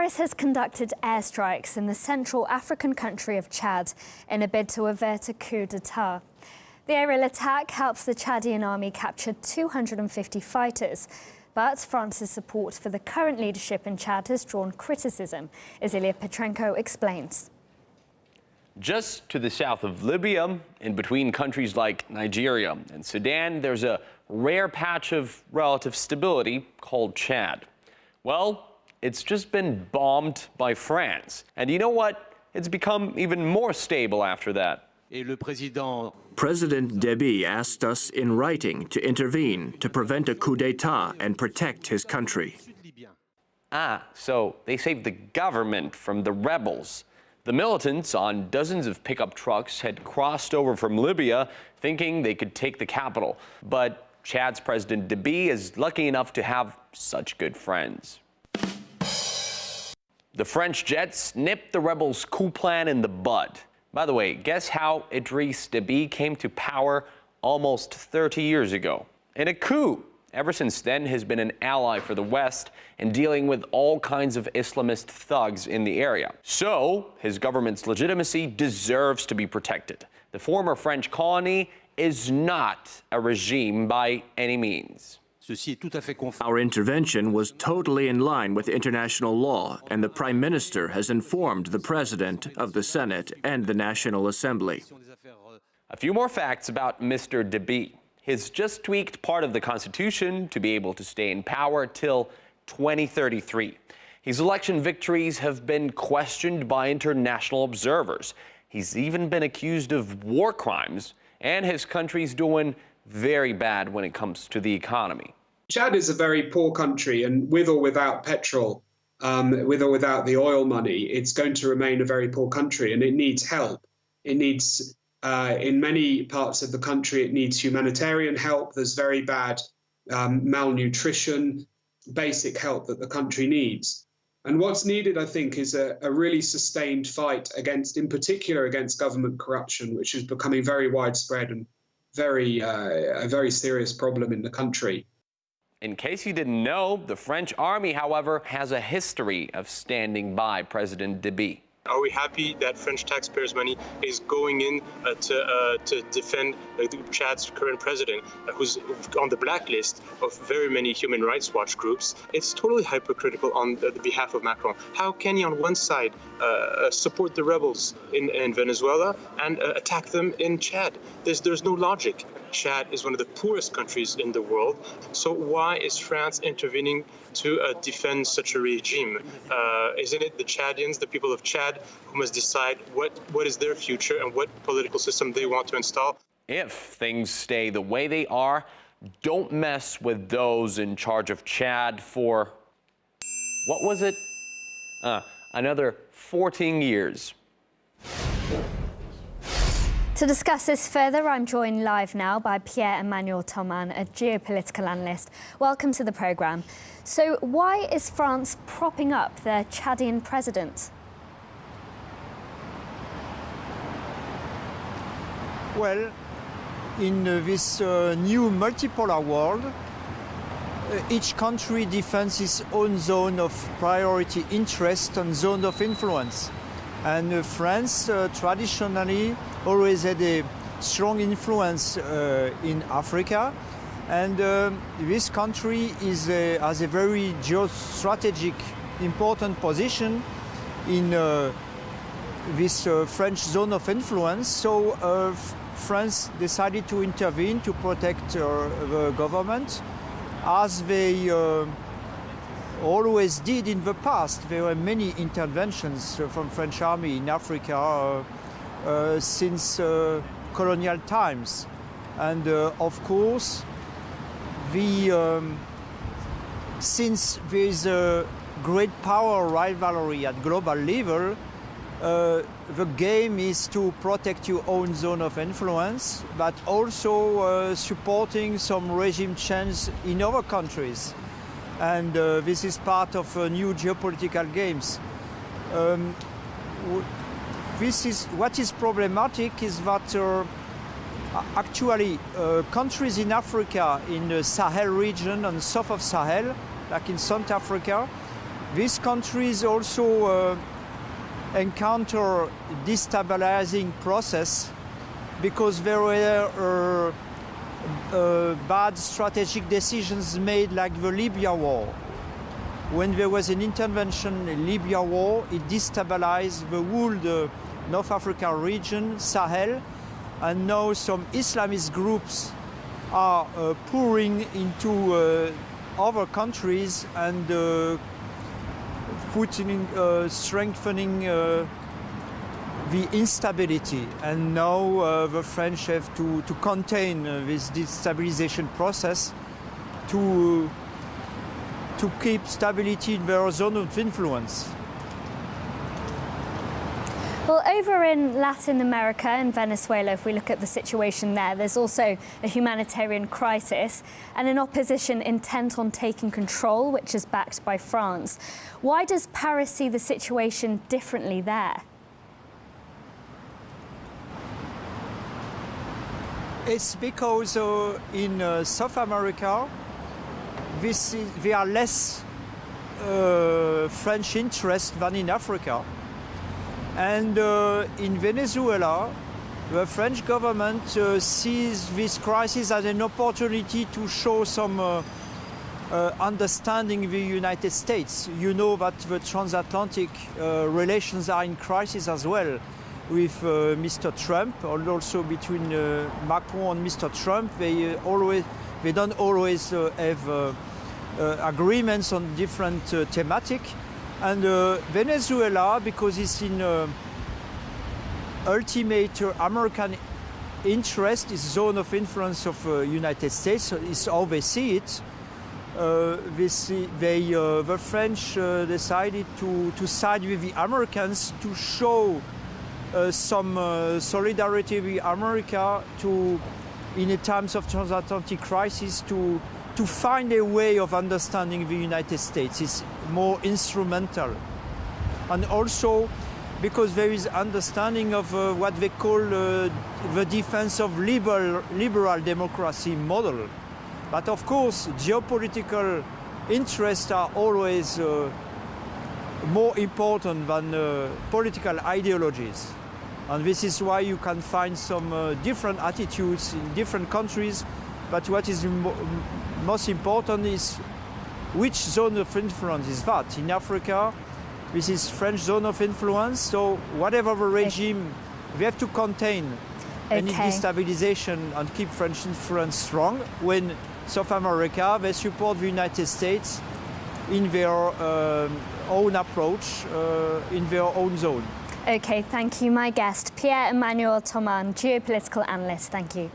Paris has conducted airstrikes in the Central African country of Chad in a bid to avert a coup d'etat. The aerial attack helps the Chadian army capture 250 fighters. But France's support for the current leadership in Chad has drawn criticism, as Ilya Petrenko explains. Just to the south of Libya, in between countries like Nigeria and Sudan, there's a rare patch of relative stability called Chad. Well, it's just been bombed by France. And you know what? It's become even more stable after that. President Deby asked us in writing to intervene to prevent a coup d'etat and protect his country. So they saved the government from the rebels. The militants on dozens of pickup trucks had crossed over from Libya thinking they could take the capital. But Chad's President Deby is lucky enough to have such good friends. The French jets nipped the rebels' coup plan in the bud. By the way, guess how Idriss Deby came to power almost 30 years ago? In a coup. Ever since then, has been an ally for the West in dealing with all kinds of Islamist thugs in the area. So, his government's legitimacy deserves to be protected. The former French colony is not a regime by any means. Our intervention was totally in line with international law, and the Prime Minister has informed the President of the Senate and the National Assembly. A few more facts about Mr. Deby. He's just tweaked part of the Constitution to be able to stay in power till 2033. His election victories have been questioned by international observers. He's even been accused of war crimes, and his country's doing very bad when it comes to the economy. Chad is a very poor country, and with or without petrol, with or without the oil money, it's going to remain a very poor country, and it needs help. It needs, in many parts of the country, it needs humanitarian help. There's very bad malnutrition, basic help that the country needs. And what's needed, I think, is a really sustained fight against, in particular, against government corruption, which is becoming very widespread and a very serious problem in the country. In case you didn't know, the French army, however, has a history of standing by President Deby. Are we happy that French taxpayers' money is going in to defend Chad's current president, who's on the blacklist of very many Human Rights Watch groups? It's totally hypocritical on the behalf of Macron. How can he, on one side, support the rebels in Venezuela and attack them in Chad? There's no logic. Chad is one of the poorest countries in the world. So why is France intervening to defend such a regime? Isn't it the Chadians, the people of Chad, who must decide what is their future and what political system they want to install? If things stay the way they are, don't mess with those in charge of Chad for, what was it? Another 14 years. To discuss this further, I'm joined live now by Pierre-Emmanuel Thoman, a geopolitical analyst. Welcome to the programme. So why is France propping up their Chadian president? Well, in this new multipolar world, each country defends its own zone of priority interest and zone of influence. And France traditionally always had a strong influence in Africa. And this country has a very geostrategic important position in this French zone of influence. So France decided to intervene to protect the government, as they always did in the past. There were many interventions from French army in Africa since colonial times. And of course, since there is a great power rivalry at global level, the game is to protect your own zone of influence, but also supporting some regime change in other countries. And this is part of new geopolitical games. What is problematic is that actually countries in Africa, in the Sahel region and south of Sahel, like in South Africa, These countries also encounter destabilizing process because there were bad strategic decisions made, like the Libya war. When there was an intervention in Libya war, it destabilized the whole North Africa region, Sahel, and now some Islamist groups are pouring into other countries and strengthening the instability. And now the French have to contain this destabilization process to keep stability in their zone of influence. Well, over in Latin America and Venezuela, if we look at the situation there, there's also a humanitarian crisis and an opposition intent on taking control, which is backed by France. Why does Paris see the situation differently there? It's because in South America, there are less French interest than in Africa. And in Venezuela, the French government sees this crisis as an opportunity to show some understanding with the United States. You know that the transatlantic relations are in crisis as well with Mr. Trump, and also between Macron and Mr. Trump. They don't always have agreements on different thematic. And Venezuela, because it's in ultimate American interest, is zone of influence of United States, is how they see it. The French decided to side with the Americans to show some solidarity with America in a times of transatlantic crisis to find a way of understanding the United States. Is more instrumental. And also because there is understanding of what they call the defense of liberal democracy model. But of course, geopolitical interests are always more important than political ideologies. And this is why you can find some different attitudes in different countries. But what is most important is which zone of influence is that. In Africa, this is French zone of influence. So whatever the regime, we have to contain any destabilization and keep French influence strong. When South America, they support the United States in their own approach, in their own zone. Okay, thank you. My guest, Pierre-Emmanuel Thoman, geopolitical analyst. Thank you.